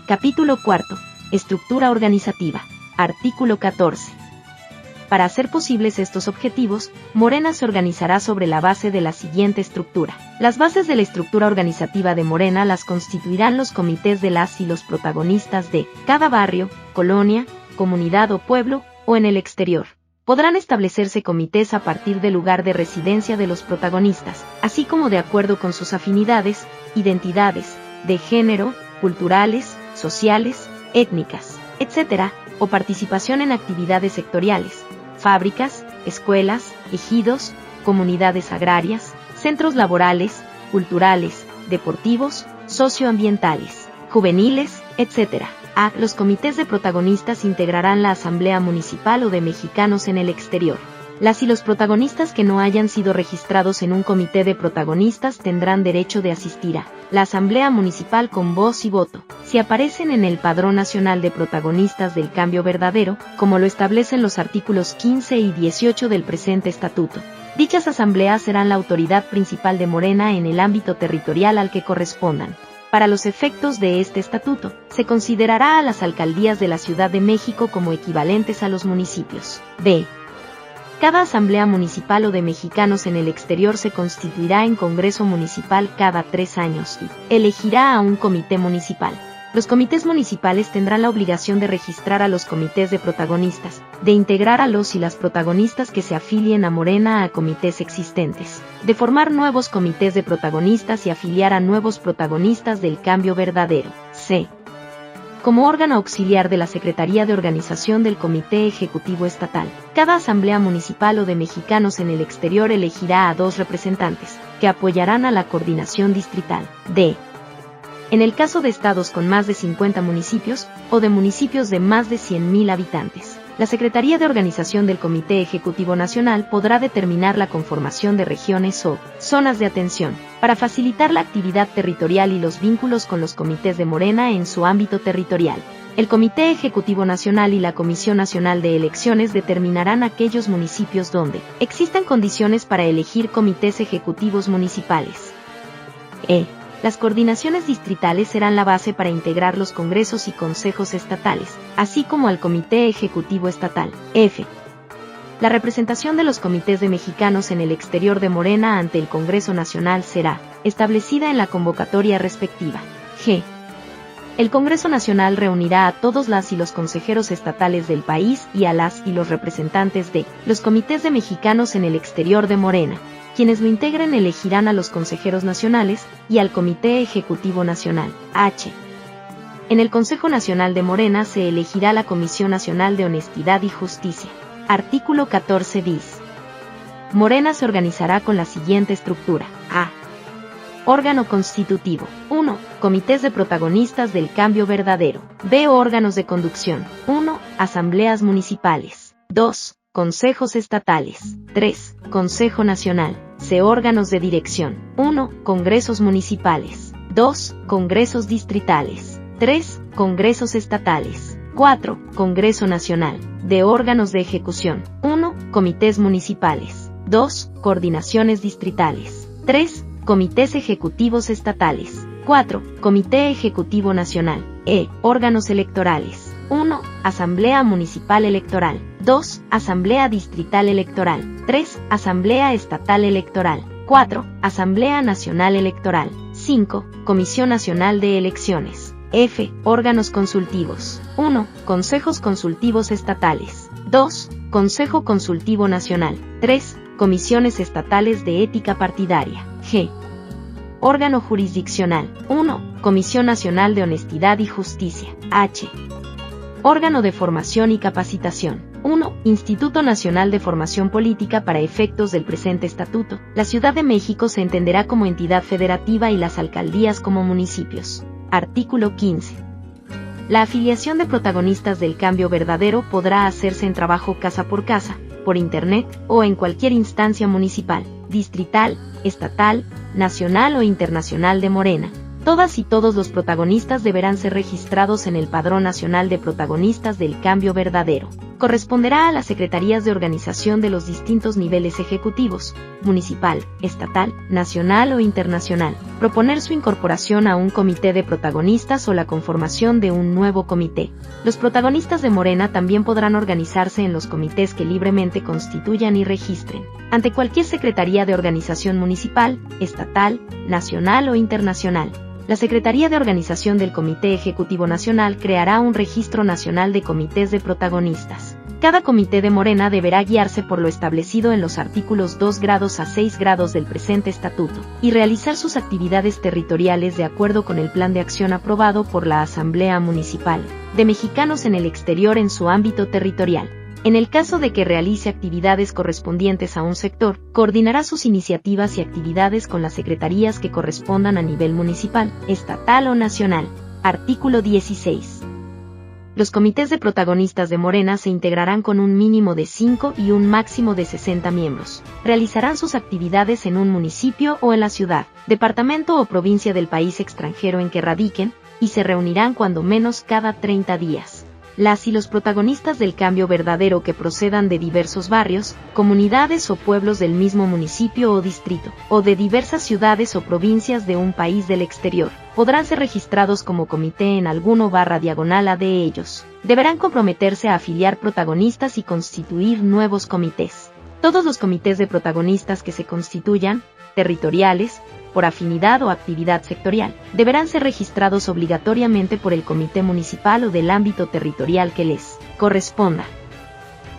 Capítulo 4. Estructura organizativa. Artículo 14. Para hacer posibles estos objetivos, Morena se organizará sobre la base de la siguiente estructura. Las bases de la estructura organizativa de Morena las constituirán los comités de las y los protagonistas de cada barrio, colonia, comunidad o pueblo, o en el exterior. Podrán establecerse comités a partir del lugar de residencia de los protagonistas, así como de acuerdo con sus afinidades, identidades, de género, culturales, sociales, étnicas, etc., o participación en actividades sectoriales, fábricas, escuelas, ejidos, comunidades agrarias, centros laborales, culturales, deportivos, socioambientales, juveniles, etc. A. Los comités de protagonistas integrarán la Asamblea Municipal o de Mexicanos en el exterior. Las y los protagonistas que no hayan sido registrados en un comité de protagonistas tendrán derecho de asistir a la Asamblea Municipal con voz y voto, si aparecen en el Padrón Nacional de Protagonistas del Cambio Verdadero, como lo establecen los artículos 15 y 18 del presente estatuto. Dichas asambleas serán la autoridad principal de Morena en el ámbito territorial al que correspondan. Para los efectos de este estatuto, se considerará a las alcaldías de la Ciudad de México como equivalentes a los municipios. B. Cada asamblea municipal o de mexicanos en el exterior se constituirá en Congreso Municipal cada 3 años y elegirá a un comité municipal. Los comités municipales tendrán la obligación de registrar a los comités de protagonistas, de integrar a los y las protagonistas que se afilien a Morena a comités existentes, de formar nuevos comités de protagonistas y afiliar a nuevos protagonistas del Cambio Verdadero. C. Como órgano auxiliar de la Secretaría de Organización del Comité Ejecutivo Estatal, cada asamblea municipal o de mexicanos en el exterior elegirá a 2 representantes, que apoyarán a la coordinación distrital. D. En el caso de estados con más de 50 municipios, o de municipios de más de 100,000 habitantes, la Secretaría de Organización del Comité Ejecutivo Nacional podrá determinar la conformación de regiones o zonas de atención, para facilitar la actividad territorial y los vínculos con los comités de Morena en su ámbito territorial. El Comité Ejecutivo Nacional y la Comisión Nacional de Elecciones determinarán aquellos municipios donde existan condiciones para elegir comités ejecutivos municipales. E. Las coordinaciones distritales serán la base para integrar los congresos y consejos estatales, así como al Comité Ejecutivo Estatal. F. La representación de los comités de mexicanos en el exterior de Morena ante el Congreso Nacional será establecida en la convocatoria respectiva. G. El Congreso Nacional reunirá a todos las y los consejeros estatales del país y a las y los representantes de los comités de mexicanos en el exterior de Morena. Quienes lo integren elegirán a los consejeros nacionales y al Comité Ejecutivo Nacional. H. En el Consejo Nacional de Morena se elegirá la Comisión Nacional de Honestidad y Justicia. Artículo 14 bis. Morena se organizará con la siguiente estructura. A. Órgano constitutivo. 1. Comités de protagonistas del Cambio Verdadero. B. Órganos de conducción. 1. Asambleas municipales. 2. Consejos estatales. 3. Consejo Nacional. C. Órganos de dirección. 1. Congresos municipales. 2. Congresos distritales. 3. Congresos estatales. 4. Congreso Nacional. D. Órganos de ejecución. 1. Comités municipales. 2. Coordinaciones distritales. 3. Comités ejecutivos estatales. 4. Comité Ejecutivo Nacional. E. Órganos electorales. 1. Asamblea Municipal Electoral. 2. Asamblea Distrital Electoral. 3. Asamblea Estatal Electoral. 4. Asamblea Nacional Electoral. 5. Comisión Nacional de Elecciones. F. Órganos consultivos. 1. Consejos consultivos estatales. 2. Consejo Consultivo Nacional. 3. Comisiones estatales de ética partidaria. G. Órgano jurisdiccional. 1. Comisión Nacional de Honestidad y Justicia. H. Órgano de formación y capacitación. 1. Instituto Nacional de Formación Política. Para efectos del presente estatuto, la Ciudad de México se entenderá como entidad federativa y las alcaldías como municipios. Artículo 15. La afiliación de protagonistas del Cambio Verdadero podrá hacerse en trabajo casa por casa, por internet o en cualquier instancia municipal, distrital, estatal, nacional o internacional de Morena. Todas y todos los protagonistas deberán ser registrados en el Padrón Nacional de Protagonistas del Cambio Verdadero. corresponderá a las secretarías de organización de los distintos niveles ejecutivos, municipal, estatal, nacional o internacional, proponer su incorporación a un comité de protagonistas o la conformación de un nuevo comité. Los protagonistas de Morena también podrán organizarse en los comités que libremente constituyan y registren, ante cualquier secretaría de organización municipal, estatal, nacional o internacional. La Secretaría de Organización del Comité Ejecutivo Nacional creará un registro nacional de comités de protagonistas. Cada comité de Morena deberá guiarse por lo establecido en los artículos 2 grados a 6 grados del presente estatuto, y realizar sus actividades territoriales de acuerdo con el plan de acción aprobado por la Asamblea Municipal de Mexicanos en el Exterior en su ámbito territorial. En el caso de que realice actividades correspondientes a un sector, coordinará sus iniciativas y actividades con las secretarías que correspondan a nivel municipal, estatal o nacional. Artículo 16. Los comités de protagonistas de Morena se integrarán con un mínimo de 5 y un máximo de 60 miembros. Realizarán sus actividades en un municipio o en la ciudad, departamento o provincia del país extranjero en que radiquen, y se reunirán cuando menos cada 30 días. Las y los protagonistas del cambio verdadero que procedan de diversos barrios, comunidades o pueblos del mismo municipio o distrito, o de diversas ciudades o provincias de un país del exterior, podrán ser registrados como comité en alguno/diagonal de ellos. Deberán comprometerse a afiliar protagonistas y constituir nuevos comités. Todos los comités de protagonistas que se constituyan, territoriales, por afinidad o actividad sectorial, deberán ser registrados obligatoriamente por el comité municipal o del ámbito territorial que les corresponda.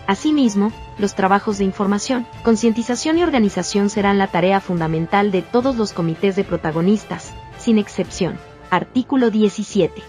Asimismo, los trabajos de información, concientización y organización serán la tarea fundamental de todos los comités de protagonistas, sin excepción. Artículo 17.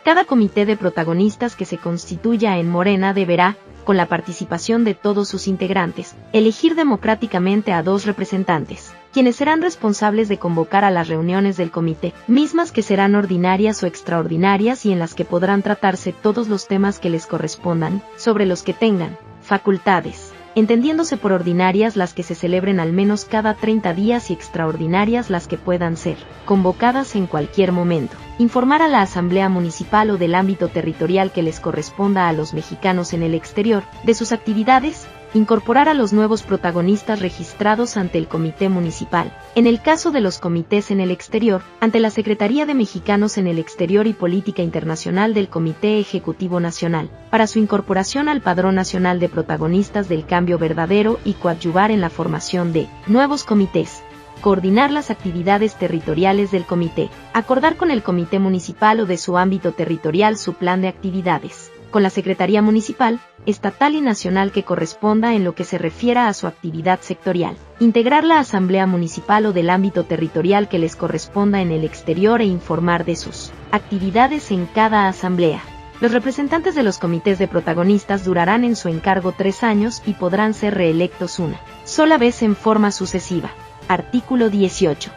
Cada comité de protagonistas que se constituya en Morena deberá, con la participación de todos sus integrantes, elegir democráticamente a 2 representantes, quienes serán responsables de convocar a las reuniones del comité, mismas que serán ordinarias o extraordinarias y en las que podrán tratarse todos los temas que les correspondan, sobre los que tengan facultades, entendiéndose por ordinarias las que se celebren al menos cada 30 días y extraordinarias las que puedan ser convocadas en cualquier momento. Informar a la Asamblea Municipal o del ámbito territorial que les corresponda a los mexicanos en el exterior, de sus actividades, incorporar a los nuevos protagonistas registrados ante el Comité Municipal, en el caso de los comités en el exterior, ante la Secretaría de Mexicanos en el Exterior y Política Internacional del Comité Ejecutivo Nacional, para su incorporación al Padrón Nacional de Protagonistas del Cambio Verdadero y coadyuvar en la formación de nuevos comités. Coordinar las actividades territoriales del comité, acordar con el comité municipal o de su ámbito territorial su plan de actividades, con la Secretaría Municipal, estatal y nacional que corresponda en lo que se refiera a su actividad sectorial, integrar la Asamblea Municipal o del ámbito territorial que les corresponda en el exterior e informar de sus actividades en cada asamblea. Los representantes de los comités de protagonistas durarán en su encargo 3 años y podrán ser reelectos una sola vez en forma sucesiva. Artículo 18.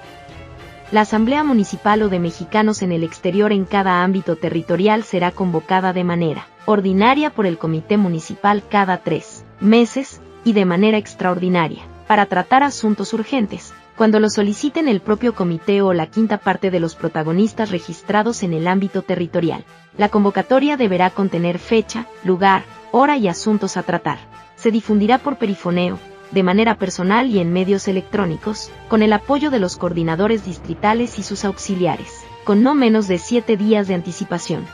La Asamblea Municipal o de Mexicanos en el Exterior en cada ámbito territorial será convocada de manera ordinaria por el Comité Municipal cada 3 meses y de manera extraordinaria, para tratar asuntos urgentes, cuando lo soliciten el propio comité o la quinta parte de los protagonistas registrados en el ámbito territorial. La convocatoria deberá contener fecha, lugar, hora y asuntos a tratar. Se difundirá por perifoneo, de manera personal y en medios electrónicos, con el apoyo de los coordinadores distritales y sus auxiliares, con no menos de 7 días de anticipación.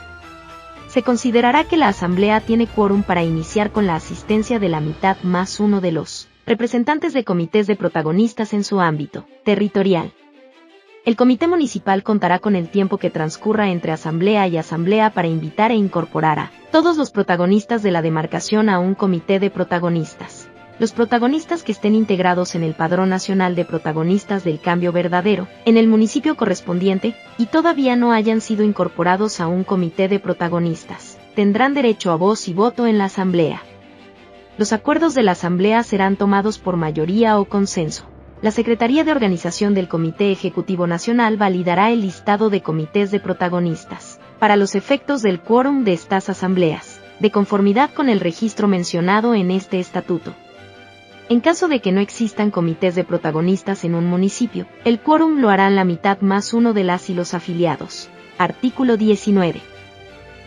Se considerará que la Asamblea tiene quórum para iniciar con la asistencia de la mitad más uno de los representantes de comités de protagonistas en su ámbito territorial. El Comité Municipal contará con el tiempo que transcurra entre asamblea y asamblea para invitar e incorporar a todos los protagonistas de la demarcación a un comité de protagonistas. Los protagonistas que estén integrados en el Padrón Nacional de Protagonistas del Cambio Verdadero, en el municipio correspondiente, y todavía no hayan sido incorporados a un comité de protagonistas, tendrán derecho a voz y voto en la asamblea. Los acuerdos de la asamblea serán tomados por mayoría o consenso. La Secretaría de Organización del Comité Ejecutivo Nacional validará el listado de comités de protagonistas, para los efectos del quórum de estas asambleas, de conformidad con el registro mencionado en este estatuto. En caso de que no existan comités de protagonistas en un municipio, el quórum lo harán la mitad más uno de las y los afiliados. Artículo 19.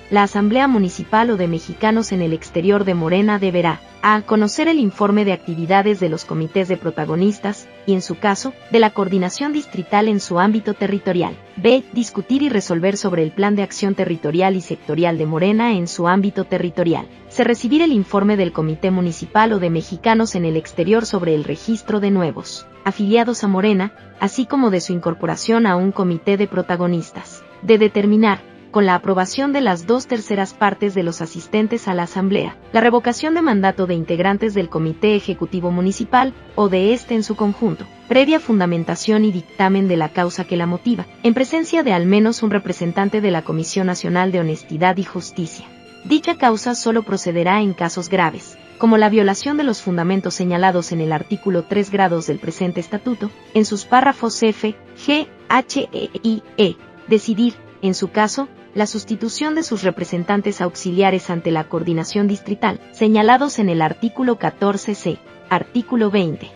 la Asamblea Municipal o de Mexicanos en el Exterior de Morena deberá: a. Conocer el informe de actividades de los comités de protagonistas, y en su caso, de la coordinación distrital en su ámbito territorial. B. Discutir y resolver sobre el plan de acción territorial y sectorial de Morena en su ámbito territorial. C. Recibir el informe del Comité Municipal o de Mexicanos en el Exterior sobre el registro de nuevos afiliados a Morena, así como de su incorporación a un comité de protagonistas. D. Determinar, con la aprobación de las 2/3 partes de los asistentes a la Asamblea, la revocación de mandato de integrantes del Comité Ejecutivo Municipal, o de este en su conjunto, previa fundamentación y dictamen de la causa que la motiva, en presencia de al menos un representante de la Comisión Nacional de Honestidad y Justicia. Dicha causa solo procederá en casos graves, como la violación de los fundamentos señalados en el artículo 3 grados del presente estatuto, en sus párrafos F, G, H, E y E. Decidir, en su caso, la sustitución de sus representantes auxiliares ante la coordinación distrital, señalados en el artículo 14c, artículo 20.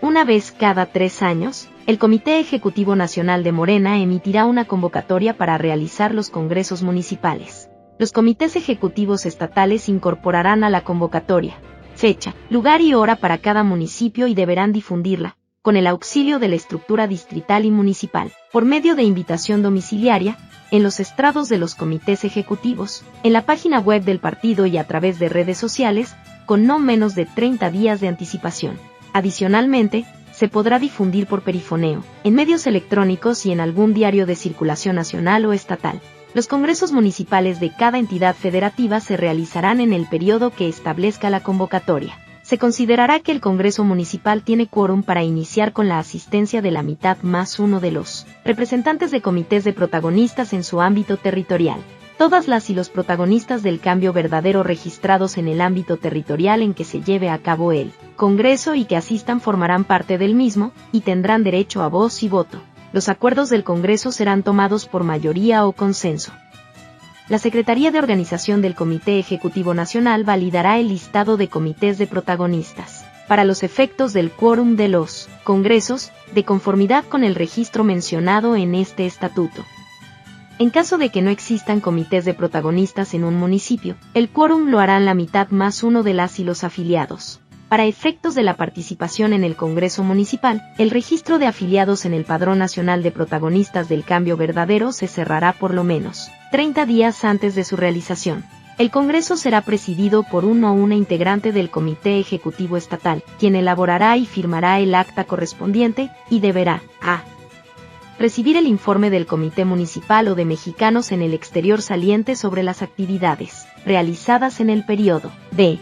Una vez cada 3 años, el Comité Ejecutivo Nacional de Morena emitirá una convocatoria para realizar los congresos municipales. Los comités ejecutivos estatales incorporarán a la convocatoria fecha, lugar y hora para cada municipio y deberán difundirla, con el auxilio de la estructura distrital y municipal, por medio de invitación domiciliaria, en los estrados de los comités ejecutivos, en la página web del partido y a través de redes sociales, con no menos de 30 días de anticipación. Adicionalmente, se podrá difundir por perifoneo, en medios electrónicos y en algún diario de circulación nacional o estatal. Los congresos municipales de cada entidad federativa se realizarán en el periodo que establezca la convocatoria. Se considerará que el Congreso Municipal tiene quórum para iniciar con la asistencia de la mitad más uno de los representantes de comités de protagonistas en su ámbito territorial. Todas las y los protagonistas del cambio verdadero registrados en el ámbito territorial en que se lleve a cabo el Congreso y que asistan formarán parte del mismo, y tendrán derecho a voz y voto. Los acuerdos del Congreso serán tomados por mayoría o consenso. La Secretaría de Organización del Comité Ejecutivo Nacional validará el listado de comités de protagonistas, para los efectos del quórum de los congresos, de conformidad con el registro mencionado en este estatuto. En caso de que no existan comités de protagonistas en un municipio, el quórum lo harán la mitad más uno de las y los afiliados. Para efectos de la participación en el Congreso Municipal, el registro de afiliados en el Padrón Nacional de Protagonistas del Cambio Verdadero se cerrará por lo menos 30 días antes de su realización. El Congreso será presidido por uno o una integrante del Comité Ejecutivo Estatal, quien elaborará y firmará el acta correspondiente, y deberá: a. recibir el informe del Comité Municipal o de Mexicanos en el Exterior saliente sobre las actividades realizadas en el periodo. b.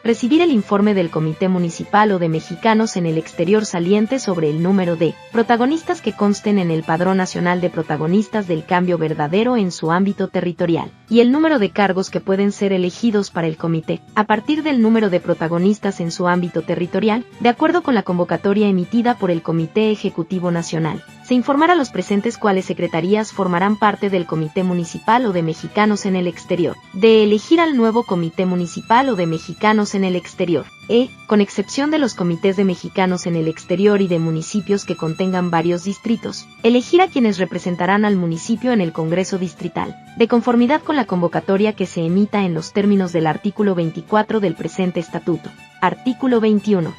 recibir el informe del Comité Municipal o de Mexicanos en el Exterior saliente sobre el número de protagonistas que consten en el Padrón Nacional de Protagonistas del Cambio Verdadero en su ámbito territorial, y el número de cargos que pueden ser elegidos para el comité, a partir del número de protagonistas en su ámbito territorial, de acuerdo con la convocatoria emitida por el Comité Ejecutivo Nacional. Se informará a los presentes cuáles secretarías formarán parte del Comité Municipal o de Mexicanos en el Exterior, de elegir al nuevo Comité Municipal o de Mexicanos en el Exterior, con excepción de los comités de mexicanos en el exterior y de municipios que contengan varios distritos, elegir a quienes representarán al municipio en el Congreso Distrital, de conformidad con la convocatoria que se emita en los términos del artículo 24 del presente estatuto. Artículo 21.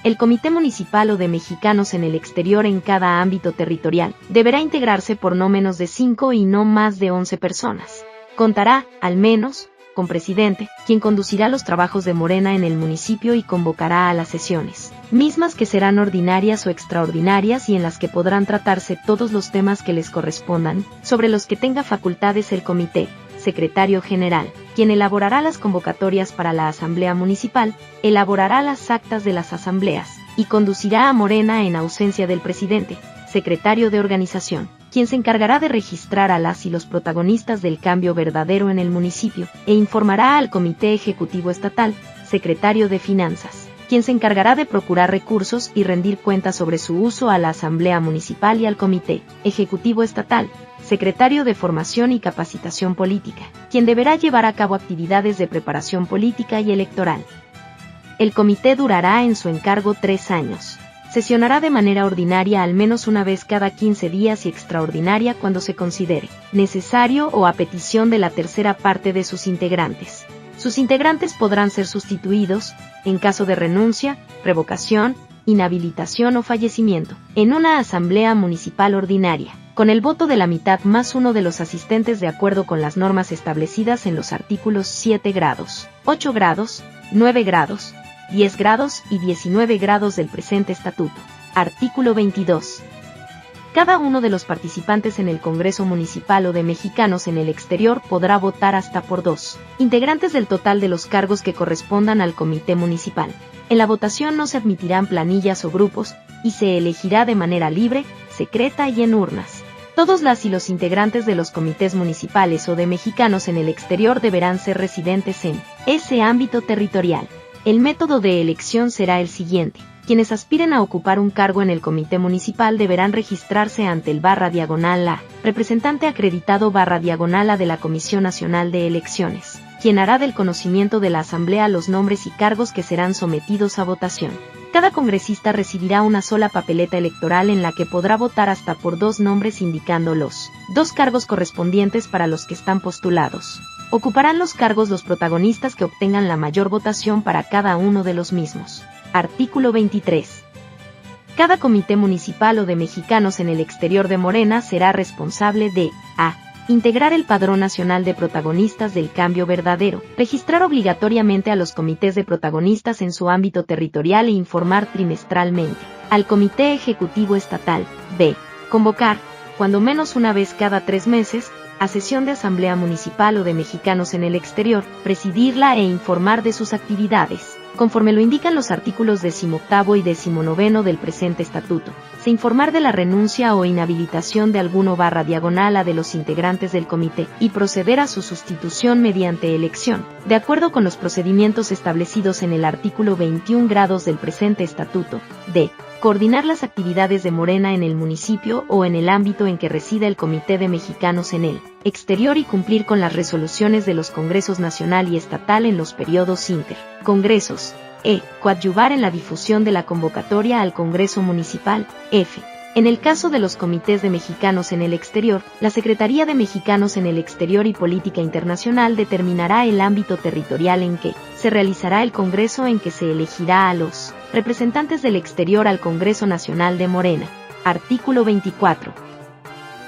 El Comité Municipal o de Mexicanos en el Exterior en cada ámbito territorial deberá integrarse por no menos de 5 y no más de 11 personas. Contará, al menos, con presidente, quien conducirá los trabajos de Morena en el municipio y convocará a las sesiones, mismas que serán ordinarias o extraordinarias y en las que podrán tratarse todos los temas que les correspondan, sobre los que tenga facultades el comité, secretario general, quien elaborará las convocatorias para la Asamblea Municipal, elaborará las actas de las asambleas, y conducirá a Morena en ausencia del presidente, secretario de organización, quien se encargará de registrar a las y los protagonistas del cambio verdadero en el municipio, e informará al Comité Ejecutivo Estatal, secretario de Finanzas, quien se encargará de procurar recursos y rendir cuentas sobre su uso a la Asamblea Municipal y al Comité Ejecutivo Estatal, secretario de Formación y Capacitación Política, quien deberá llevar a cabo actividades de preparación política y electoral. El comité durará en su encargo 3 años. Sesionará de manera ordinaria al menos una vez cada 15 días y extraordinaria cuando se considere necesario o a petición de la tercera parte de sus integrantes. Sus integrantes podrán ser sustituidos, en caso de renuncia, revocación, inhabilitación o fallecimiento, en una asamblea municipal ordinaria, con el voto de la mitad más uno de los asistentes de acuerdo con las normas establecidas en los artículos 7 grados, 8 grados, 9 grados, 10 grados y 19 grados del presente estatuto. Artículo 22. Cada uno de los participantes en el Congreso Municipal o de mexicanos en el exterior podrá votar hasta por 2 integrantes del total de los cargos que correspondan al Comité Municipal. En la votación no se admitirán planillas o grupos, y se elegirá de manera libre, secreta y en urnas. Todos las y los integrantes de los comités municipales o de mexicanos en el exterior deberán ser residentes en ese ámbito territorial. El método de elección será el siguiente. Quienes aspiren a ocupar un cargo en el comité municipal deberán registrarse ante el /A, representante acreditado /A de la Comisión Nacional de Elecciones, quien hará del conocimiento de la Asamblea los nombres y cargos que serán sometidos a votación. Cada congresista recibirá una sola papeleta electoral en la que podrá votar hasta por 2 nombres indicando los 2 cargos correspondientes para los que están postulados. Ocuparán los cargos los protagonistas que obtengan la mayor votación para cada uno de los mismos. Artículo 23. Cada comité municipal o de mexicanos en el exterior de Morena será responsable de a. Integrar el Padrón Nacional de Protagonistas del Cambio Verdadero, registrar obligatoriamente a los comités de protagonistas en su ámbito territorial e informar trimestralmente al Comité Ejecutivo Estatal. b. Convocar, cuando menos una vez cada 3 meses, a sesión de Asamblea Municipal o de mexicanos en el exterior, presidirla e informar de sus actividades, conforme lo indican los artículos 18 y 19 del presente estatuto. Se informar de la renuncia o inhabilitación de alguno /A de los integrantes del comité y proceder a su sustitución mediante elección, de acuerdo con los procedimientos establecidos en el artículo 21 grados del presente estatuto. d. Coordinar las actividades de Morena en el municipio o en el ámbito en que resida el Comité de Mexicanos en el exterior y cumplir con las resoluciones de los Congresos Nacional y Estatal en los periodos inter-congresos. Coadyuvar en la difusión de la convocatoria al Congreso Municipal. f. En el caso de los comités de mexicanos en el exterior, la Secretaría de Mexicanos en el Exterior y Política Internacional determinará el ámbito territorial en que se realizará el Congreso en que se elegirá a los representantes del exterior al Congreso Nacional de Morena. Artículo 24.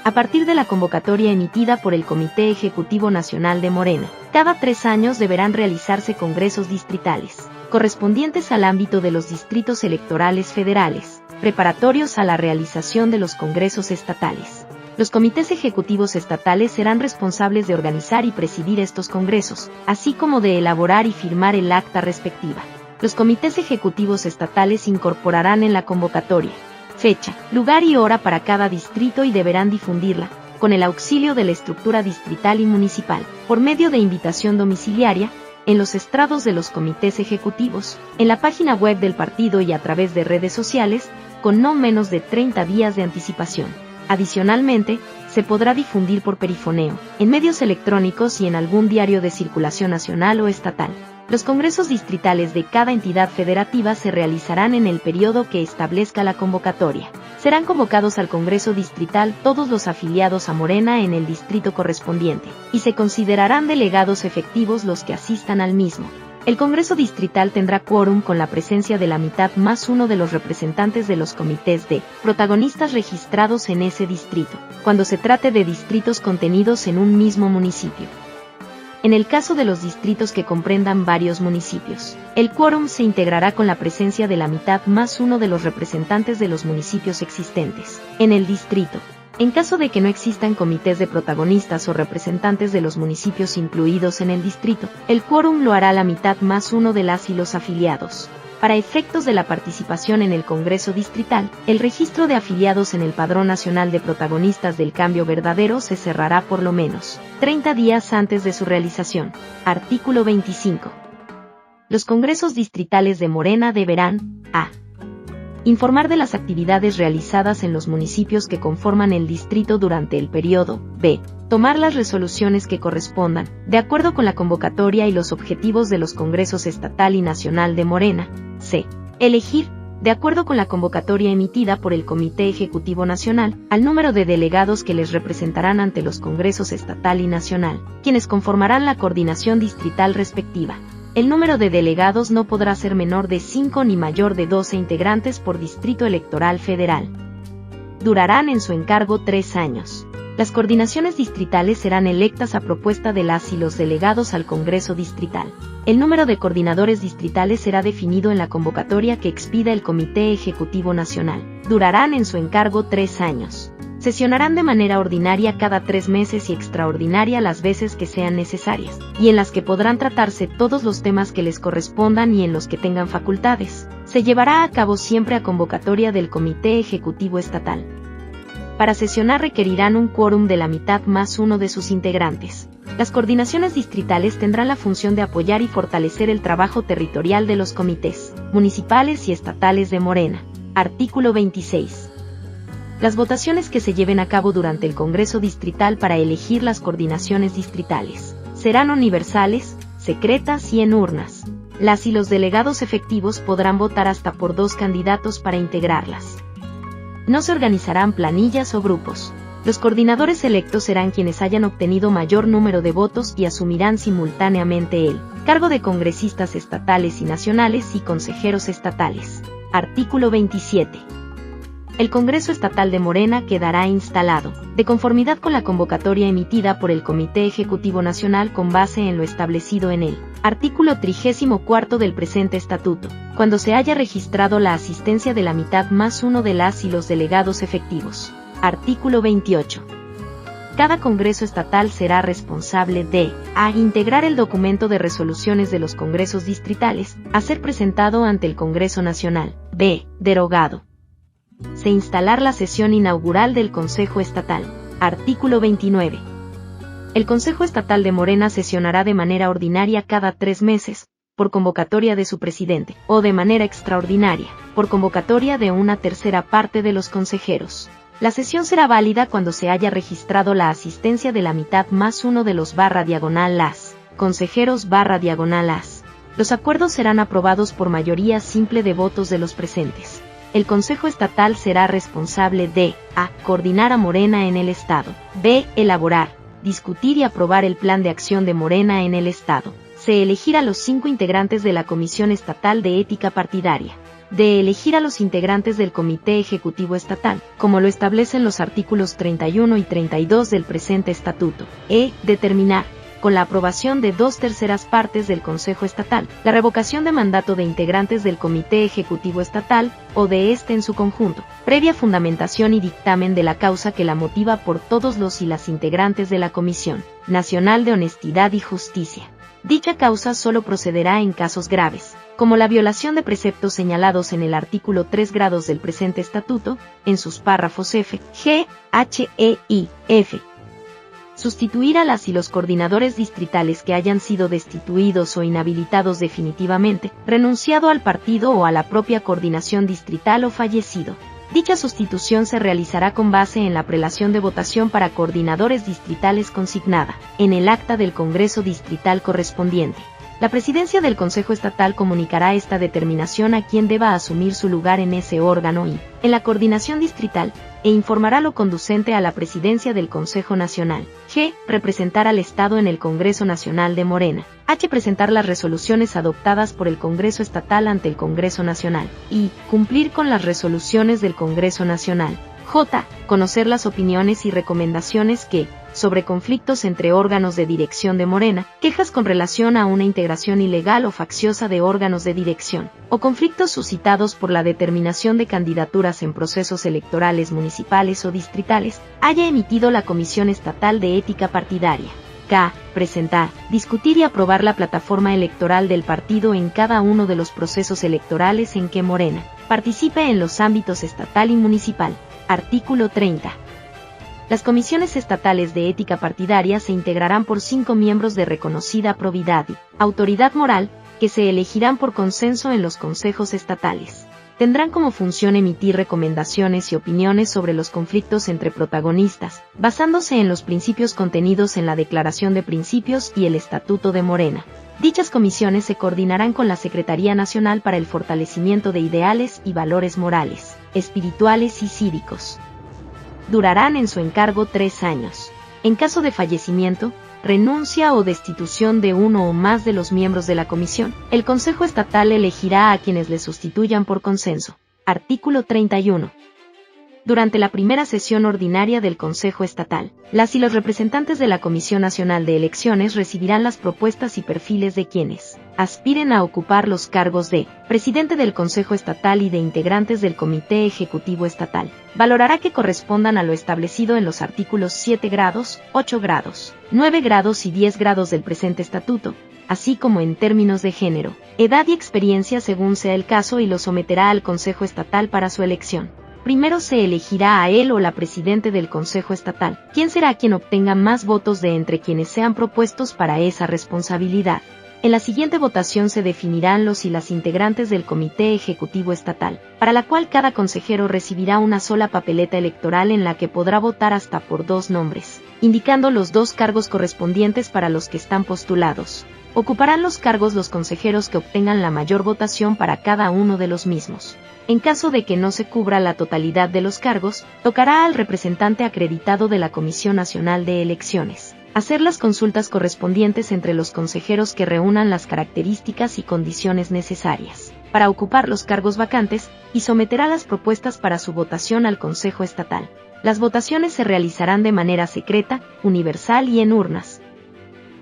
A partir de la convocatoria emitida por el Comité Ejecutivo Nacional de Morena, cada 3 años deberán realizarse congresos distritales, correspondientes al ámbito de los distritos electorales federales, preparatorios a la realización de los congresos estatales. Los comités ejecutivos estatales serán responsables de organizar y presidir estos congresos, así como de elaborar y firmar el acta respectiva. Los comités ejecutivos estatales incorporarán en la convocatoria fecha, lugar y hora para cada distrito y deberán difundirla, con el auxilio de la estructura distrital y municipal, por medio de invitación domiciliaria, en los estrados de los comités ejecutivos, en la página web del partido y a través de redes sociales, con no menos de 30 días de anticipación. Adicionalmente, se podrá difundir por perifoneo, en medios electrónicos y en algún diario de circulación nacional o estatal. Los congresos distritales de cada entidad federativa se realizarán en el periodo que establezca la convocatoria. Serán convocados al Congreso Distrital todos los afiliados a Morena en el distrito correspondiente, y se considerarán delegados efectivos los que asistan al mismo. El Congreso Distrital tendrá quórum con la presencia de la mitad más uno de los representantes de los comités de protagonistas registrados en ese distrito, cuando se trate de distritos contenidos en un mismo municipio. En el caso de los distritos que comprendan varios municipios, el quórum se integrará con la presencia de la mitad más uno de los representantes de los municipios existentes en el distrito. En caso de que no existan comités de protagonistas o representantes de los municipios incluidos en el distrito, el quórum lo hará la mitad más uno de las y los afiliados. Para efectos de la participación en el Congreso Distrital, el registro de afiliados en el Padrón Nacional de Protagonistas del Cambio Verdadero se cerrará por lo menos 30 días antes de su realización. Artículo 25. Los congresos distritales de Morena deberán a. Informar de las actividades realizadas en los municipios que conforman el distrito durante el periodo. b. Tomar las resoluciones que correspondan, de acuerdo con la convocatoria y los objetivos de los congresos estatal y nacional de Morena. c. Elegir, de acuerdo con la convocatoria emitida por el Comité Ejecutivo Nacional, al número de delegados que les representarán ante los congresos estatal y nacional, quienes conformarán la coordinación distrital respectiva. El número de delegados no podrá ser menor de 5 ni mayor de 12 integrantes por distrito electoral federal. Durarán en su encargo 3 años. Las coordinaciones distritales serán electas a propuesta de las y los delegados al Congreso Distrital. El número de coordinadores distritales será definido en la convocatoria que expida el Comité Ejecutivo Nacional. Durarán en su encargo 3 años. Sesionarán de manera ordinaria cada 3 meses y extraordinaria las veces que sean necesarias, y en las que podrán tratarse todos los temas que les correspondan y en los que tengan facultades. Se llevará a cabo siempre a convocatoria del Comité Ejecutivo Estatal. Para sesionar requerirán un quórum de la mitad más uno de sus integrantes. Las coordinaciones distritales tendrán la función de apoyar y fortalecer el trabajo territorial de los comités municipales y estatales de Morena. Artículo 26. Las votaciones que se lleven a cabo durante el Congreso Distrital para elegir las coordinaciones distritales serán universales, secretas y en urnas. Las y los delegados efectivos podrán votar hasta por 2 candidatos para integrarlas. No se organizarán planillas o grupos. Los coordinadores electos serán quienes hayan obtenido mayor número de votos y asumirán simultáneamente el cargo de congresistas estatales y nacionales y consejeros estatales. Artículo 27. El Congreso Estatal de Morena quedará instalado, de conformidad con la convocatoria emitida por el Comité Ejecutivo Nacional con base en lo establecido en el artículo 34 del presente estatuto, cuando se haya registrado la asistencia de la mitad más uno de las y los delegados efectivos. Artículo 28. Cada Congreso Estatal será responsable de a. Integrar el documento de resoluciones de los congresos distritales, a ser presentado ante el Congreso Nacional. b. Derogado. Se instalar la sesión inaugural del Consejo Estatal. Artículo 29. El Consejo Estatal de Morena sesionará de manera ordinaria cada 3 meses, por convocatoria de su presidente, o de manera extraordinaria, por convocatoria de una tercera parte de los consejeros. La sesión será válida cuando se haya registrado la asistencia de la mitad más uno de los /las consejeros /las. Los acuerdos serán aprobados por mayoría simple de votos de los presentes. El Consejo Estatal será responsable de a. Coordinar a Morena en el Estado. b. Elaborar, discutir y aprobar el plan de acción de Morena en el Estado. c. Elegir a los 5 integrantes de la Comisión Estatal de Ética Partidaria. d. Elegir a los integrantes del Comité Ejecutivo Estatal, como lo establecen los artículos 31 y 32 del presente estatuto. e. Determinar, con la aprobación de 2/3 partes del Consejo Estatal, la revocación de mandato de integrantes del Comité Ejecutivo Estatal, o de este en su conjunto, previa fundamentación y dictamen de la causa que la motiva por todos los y las integrantes de la Comisión Nacional de Honestidad y Justicia. Dicha causa solo procederá en casos graves, como la violación de preceptos señalados en el artículo 3 grados del presente estatuto, en sus párrafos f, g, h, e y f. Sustituir a las y los coordinadores distritales que hayan sido destituidos o inhabilitados definitivamente, renunciado al partido o a la propia coordinación distrital o fallecido. Dicha sustitución se realizará con base en la prelación de votación para coordinadores distritales consignada en el acta del Congreso Distrital correspondiente. La presidencia del Consejo Estatal comunicará esta determinación a quien deba asumir su lugar en ese órgano y, en la coordinación distrital, e informará lo conducente a la presidencia del Consejo Nacional. G. Representar al Estado en el Congreso Nacional de Morena. H. Presentar las resoluciones adoptadas por el Congreso Estatal ante el Congreso Nacional. I. Cumplir con las resoluciones del Congreso Nacional. J. Conocer las opiniones y recomendaciones que, sobre conflictos entre órganos de dirección de Morena, quejas con relación a una integración ilegal o facciosa de órganos de dirección, o conflictos suscitados por la determinación de candidaturas en procesos electorales municipales o distritales, haya emitido la Comisión Estatal de Ética Partidaria. K. Presentar, discutir y aprobar la plataforma electoral del partido en cada uno de los procesos electorales en que Morena participe en los ámbitos estatal y municipal. Artículo 30. Las comisiones estatales de ética partidaria se integrarán por 5 miembros de reconocida probidad y autoridad moral, que se elegirán por consenso en los consejos estatales. tendrán como función emitir recomendaciones y opiniones sobre los conflictos entre protagonistas, basándose en los principios contenidos en la Declaración de Principios y el Estatuto de Morena. Dichas comisiones se coordinarán con la Secretaría Nacional para el Fortalecimiento de Ideales y Valores Morales, Espirituales y Cívicos. Durarán en su encargo 3 años. En caso de fallecimiento, renuncia o destitución de uno o más de los miembros de la comisión, el Consejo Estatal elegirá a quienes le sustituyan por consenso. Artículo 31. Durante la primera sesión ordinaria del Consejo Estatal, las y los representantes de la Comisión Nacional de Elecciones recibirán las propuestas y perfiles de quienes aspiren a ocupar los cargos de presidente del Consejo Estatal y de integrantes del Comité Ejecutivo Estatal. Valorará que correspondan a lo establecido en los artículos 7 grados, 8 grados, 9 grados y 10 grados del presente estatuto, así como en términos de género, edad y experiencia según sea el caso, y lo someterá al Consejo Estatal para su elección. Primero se elegirá a él o la presidente del Consejo Estatal, quien será quien obtenga más votos de entre quienes sean propuestos para esa responsabilidad. En la siguiente votación se definirán los y las integrantes del Comité Ejecutivo Estatal, para la cual cada consejero recibirá una sola papeleta electoral en la que podrá votar hasta por 2 nombres, indicando los 2 cargos correspondientes para los que están postulados. Ocuparán los cargos los consejeros que obtengan la mayor votación para cada uno de los mismos. En caso de que no se cubra la totalidad de los cargos, tocará al representante acreditado de la Comisión Nacional de Elecciones hacer las consultas correspondientes entre los consejeros que reúnan las características y condiciones necesarias para ocupar los cargos vacantes, y someterá las propuestas para su votación al Consejo Estatal. Las votaciones se realizarán de manera secreta, universal y en urnas.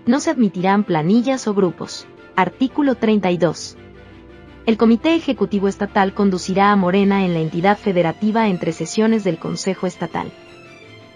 No se admitirán planillas o grupos. Artículo 32. El Comité Ejecutivo Estatal conducirá a Morena en la entidad federativa entre sesiones del Consejo Estatal.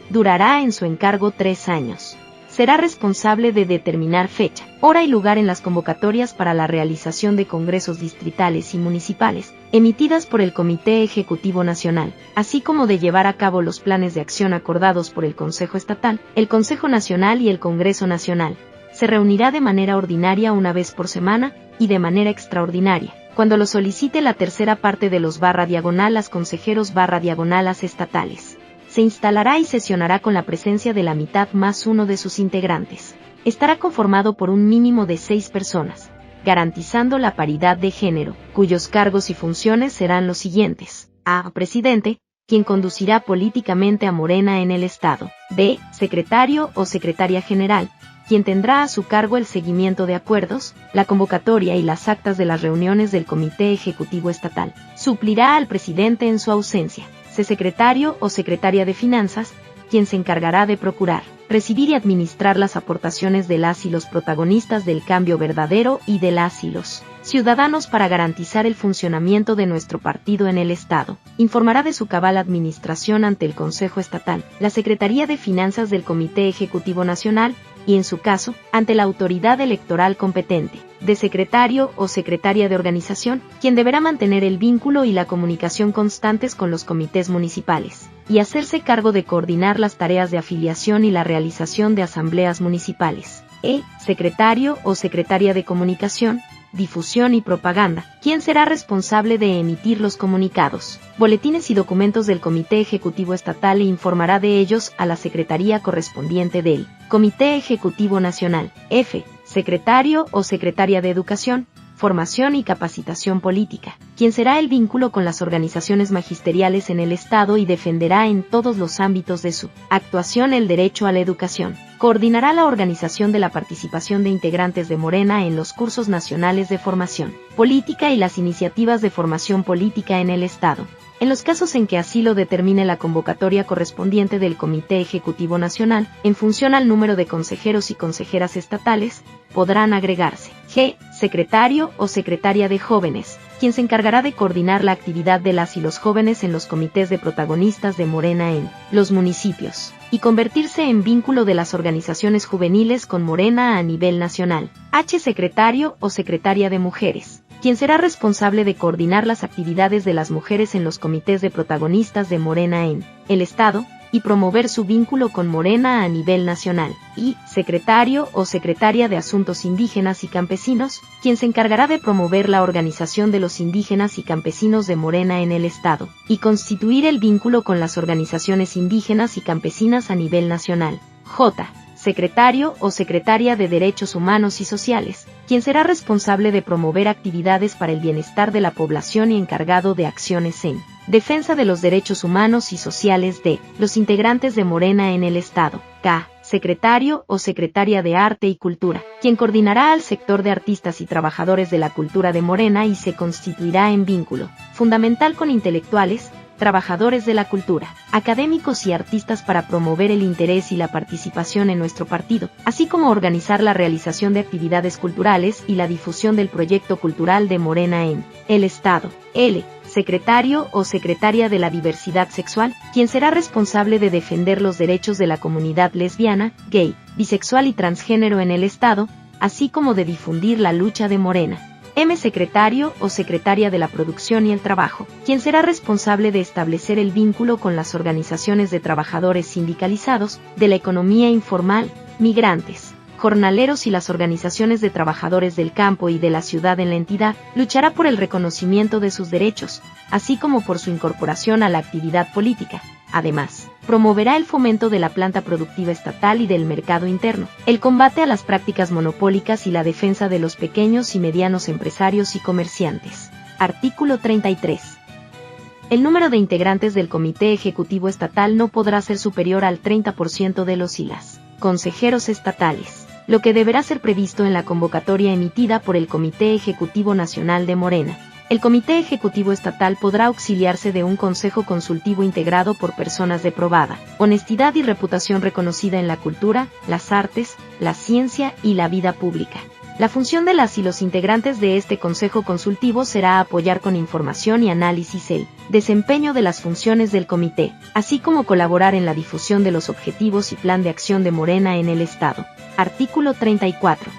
Durará en su encargo 3 años. Será responsable de determinar fecha, hora y lugar en las convocatorias para la realización de congresos distritales y municipales, emitidas por el Comité Ejecutivo Nacional, así como de llevar a cabo los planes de acción acordados por el Consejo Estatal, el Consejo Nacional y el Congreso Nacional. Se reunirá de manera ordinaria una vez por semana, y de manera extraordinaria, cuando lo solicite la tercera parte de los /las consejeros /las estatales. Se instalará y sesionará con la presencia de la mitad más uno de sus integrantes. Estará conformado por un mínimo de 6 personas, garantizando la paridad de género, cuyos cargos y funciones serán los siguientes: A. Presidente, quien conducirá políticamente a Morena en el Estado. B. Secretario o Secretaria General, quien tendrá a su cargo el seguimiento de acuerdos, la convocatoria y las actas de las reuniones del Comité Ejecutivo Estatal. Suplirá al presidente en su ausencia. C. Secretario o Secretaria de Finanzas, quien se encargará de procurar, recibir y administrar las aportaciones de las y los protagonistas del cambio verdadero y de las y los ciudadanos para garantizar el funcionamiento de nuestro partido en el Estado. Informará de su cabal administración ante el Consejo Estatal, la Secretaría de Finanzas del Comité Ejecutivo Nacional, y en su caso, ante la autoridad electoral competente. De secretario o secretaria de organización, quien deberá mantener el vínculo y la comunicación constantes con los comités municipales, y hacerse cargo de coordinar las tareas de afiliación y la realización de asambleas municipales. E. Secretario o secretaria de comunicación, difusión y propaganda, quien será responsable de emitir los comunicados, boletines y documentos del Comité Ejecutivo Estatal e informará de ellos a la secretaría correspondiente del Comité Ejecutivo Nacional. F. Secretario o secretaria de Educación, Formación y Capacitación Política, quien será el vínculo con las organizaciones magisteriales en el Estado y defenderá en todos los ámbitos de su actuación el derecho a la educación. Coordinará la organización de la participación de integrantes de Morena en los cursos nacionales de formación política y las iniciativas de formación política en el Estado. En los casos en que así lo determine la convocatoria correspondiente del Comité Ejecutivo Nacional, en función al número de consejeros y consejeras estatales, podrán agregarse G. Secretario o secretaria de jóvenes, quien se encargará de coordinar la actividad de las y los jóvenes en los comités de protagonistas de Morena en los municipios, y convertirse en vínculo de las organizaciones juveniles con Morena a nivel nacional. H. Secretario o secretaria de mujeres, quien será responsable de coordinar las actividades de las mujeres en los comités de protagonistas de Morena en el Estado, y promover su vínculo con Morena a nivel nacional, y secretario o secretaria de Asuntos Indígenas y Campesinos, quien se encargará de promover la organización de los indígenas y campesinos de Morena en el Estado, y constituir el vínculo con las organizaciones indígenas y campesinas a nivel nacional. J. Secretario o secretaria de Derechos Humanos y Sociales, quien será responsable de promover actividades para el bienestar de la población y encargado de acciones en defensa de los derechos humanos y sociales de los integrantes de Morena en el Estado. K. Secretario o secretaria de Arte y Cultura, quien coordinará al sector de artistas y trabajadores de la cultura de Morena y se constituirá en vínculo fundamental con intelectuales, trabajadores de la cultura, académicos y artistas para promover el interés y la participación en nuestro partido, así como organizar la realización de actividades culturales y la difusión del proyecto cultural de Morena en el Estado. L. Secretario o secretaria de la Diversidad Sexual, quien será responsable de defender los derechos de la comunidad lesbiana, gay, bisexual y transgénero en el Estado, así como de difundir la lucha de Morena. M. Secretario o secretaria de la Producción y el Trabajo, quien será responsable de establecer el vínculo con las organizaciones de trabajadores sindicalizados, de la economía informal, migrantes, jornaleros y las organizaciones de trabajadores del campo y de la ciudad en la entidad. Luchará por el reconocimiento de sus derechos, así como por su incorporación a la actividad política. Además, promoverá el fomento de la planta productiva estatal y del mercado interno, el combate a las prácticas monopólicas y la defensa de los pequeños y medianos empresarios y comerciantes. Artículo 33. El número de integrantes del Comité Ejecutivo Estatal no podrá ser superior al 30% de los y las consejeros estatales, lo que deberá ser previsto en la convocatoria emitida por el Comité Ejecutivo Nacional de Morena. El Comité Ejecutivo Estatal podrá auxiliarse de un consejo consultivo integrado por personas de probada honestidad y reputación reconocida en la cultura, las artes, la ciencia y la vida pública. La función de las y los integrantes de este consejo consultivo será apoyar con información y análisis el desempeño de las funciones del comité, así como colaborar en la difusión de los objetivos y plan de acción de Morena en el Estado. Artículo 34.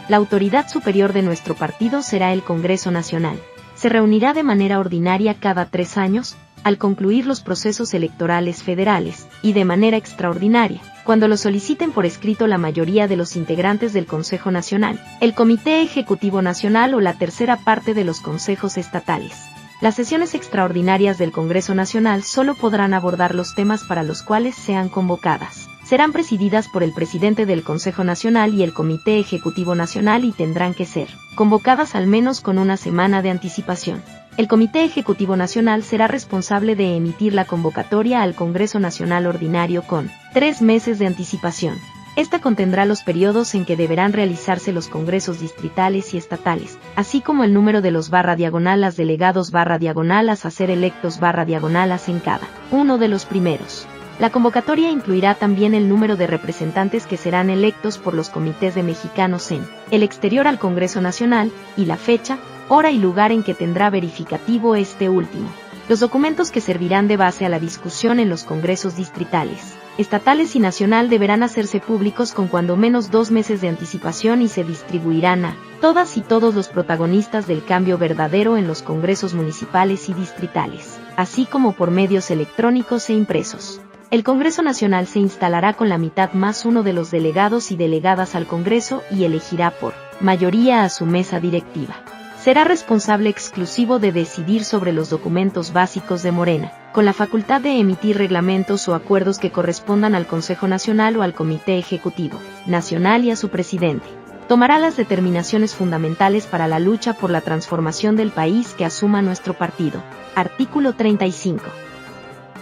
La autoridad superior de nuestro partido será el Congreso Nacional. Se reunirá de manera ordinaria cada 3 años, al concluir los procesos electorales federales, y de manera extraordinaria, cuando lo soliciten por escrito la mayoría de los integrantes del Consejo Nacional, el Comité Ejecutivo Nacional o la tercera parte de los consejos estatales. Las sesiones extraordinarias del Congreso Nacional solo podrán abordar los temas para los cuales sean convocadas. Serán presididas por el presidente del Consejo Nacional y el Comité Ejecutivo Nacional y tendrán que ser convocadas al menos con una semana de anticipación. El Comité Ejecutivo Nacional será responsable de emitir la convocatoria al Congreso Nacional Ordinario con 3 meses de anticipación. Esta contendrá los periodos en que deberán realizarse los congresos distritales y estatales, así como el número de los /las delegados /las a ser electos /las en cada uno de los primeros. La convocatoria incluirá también el número de representantes que serán electos por los comités de mexicanos en el exterior al Congreso Nacional, y la fecha, hora y lugar en que tendrá verificativo este último. Los documentos que servirán de base a la discusión en los congresos distritales, estatales y nacional deberán hacerse públicos con cuando menos 2 meses de anticipación y se distribuirán a todas y todos los protagonistas del cambio verdadero en los congresos municipales y distritales, así como por medios electrónicos e impresos. El Congreso Nacional se instalará con la mitad más uno de los delegados y delegadas al Congreso y elegirá por mayoría a su mesa directiva. Será responsable exclusivo de decidir sobre los documentos básicos de Morena, con la facultad de emitir reglamentos o acuerdos que correspondan al Consejo Nacional o al Comité Ejecutivo Nacional y a su presidente. Tomará las determinaciones fundamentales para la lucha por la transformación del país que asuma nuestro partido. Artículo 35.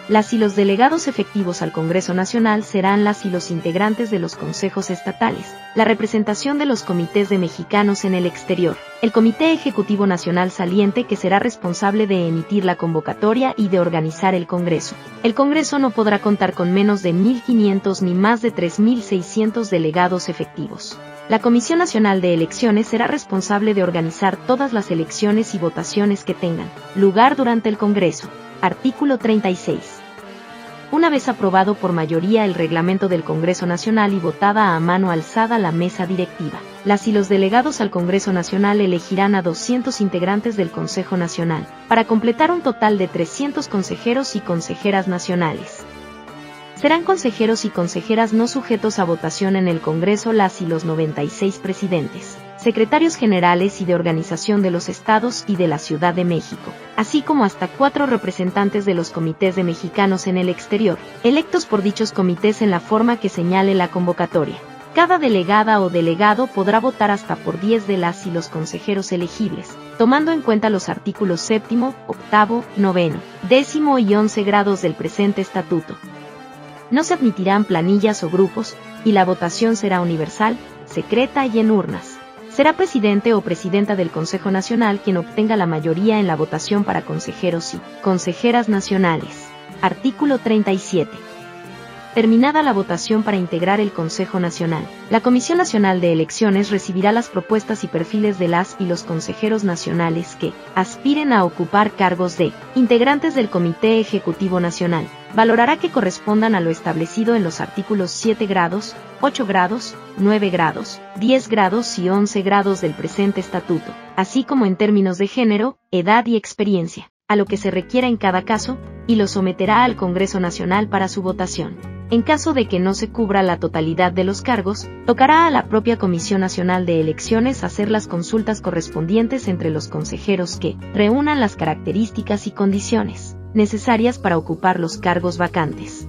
Las y los delegados efectivos al Congreso Nacional serán las y los integrantes de los consejos estatales, la representación de los comités de mexicanos en el exterior, el Comité Ejecutivo Nacional saliente que será responsable de emitir la convocatoria y de organizar el Congreso. El Congreso no podrá contar con menos de 1.500 ni más de 3.600 delegados efectivos. La Comisión Nacional de Elecciones será responsable de organizar todas las elecciones y votaciones que tengan lugar durante el Congreso. Artículo 36. Una vez aprobado por mayoría el reglamento del Congreso Nacional y votada a mano alzada la mesa directiva, las y los delegados al Congreso Nacional elegirán a 200 integrantes del Consejo Nacional, para completar un total de 300 consejeros y consejeras nacionales. Serán consejeros y consejeras no sujetos a votación en el Congreso las y los 96 presidentes, secretarios generales y de organización de los estados y de la Ciudad de México, así como hasta 4 representantes de los comités de mexicanos en el exterior, electos por dichos comités en la forma que señale la convocatoria. Cada delegada o delegado podrá votar hasta por 10 de las y los consejeros elegibles, tomando en cuenta los artículos 7º, 8º, 9º, 10º y 11 grados del presente estatuto. No se admitirán planillas o grupos, y la votación será universal, secreta y en urnas. Será presidente o presidenta del Consejo Nacional quien obtenga la mayoría en la votación para consejeros y consejeras nacionales. Artículo 37. Terminada la votación para integrar el Consejo Nacional, la Comisión Nacional de Elecciones recibirá las propuestas y perfiles de las y los consejeros nacionales que aspiren a ocupar cargos de integrantes del Comité Ejecutivo Nacional. Valorará que correspondan a lo establecido en los artículos 7 grados, 8 grados, 9 grados, 10 grados y 11 grados del presente estatuto, así como en términos de género, edad y experiencia, a lo que se requiera en cada caso, y lo someterá al Congreso Nacional para su votación. En caso de que no se cubra la totalidad de los cargos, tocará a la propia Comisión Nacional de Elecciones hacer las consultas correspondientes entre los consejeros que reúnan las características y condiciones necesarias para ocupar los cargos vacantes.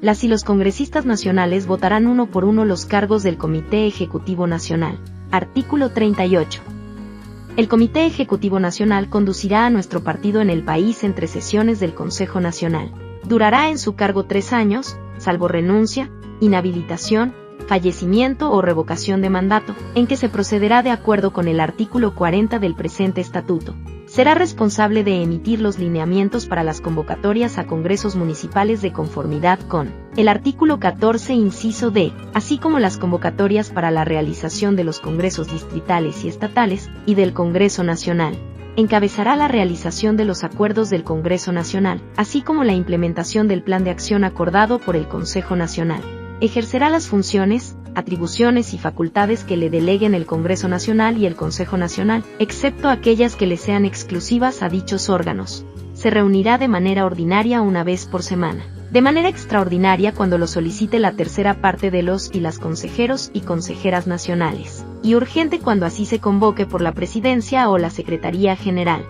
Las y los congresistas nacionales votarán uno por uno los cargos del Comité Ejecutivo Nacional. Artículo 38. El Comité Ejecutivo Nacional conducirá a nuestro partido en el país entre sesiones del Consejo Nacional. Durará en su cargo 3 años, salvo renuncia, inhabilitación, fallecimiento o revocación de mandato, en que se procederá de acuerdo con el artículo 40 del presente estatuto. Será responsable de emitir los lineamientos para las convocatorias a congresos municipales de conformidad con el artículo 14 inciso D, así como las convocatorias para la realización de los congresos distritales y estatales, y del Congreso Nacional. Encabezará la realización de los acuerdos del Congreso Nacional, así como la implementación del plan de acción acordado por el Consejo Nacional. Ejercerá las funciones, atribuciones y facultades que le deleguen el Congreso Nacional y el Consejo Nacional, excepto aquellas que le sean exclusivas a dichos órganos. Se reunirá de manera ordinaria una vez por semana. De manera extraordinaria cuando lo solicite la tercera parte de los y las consejeros y consejeras nacionales, y urgente cuando así se convoque por la Presidencia o la Secretaría General.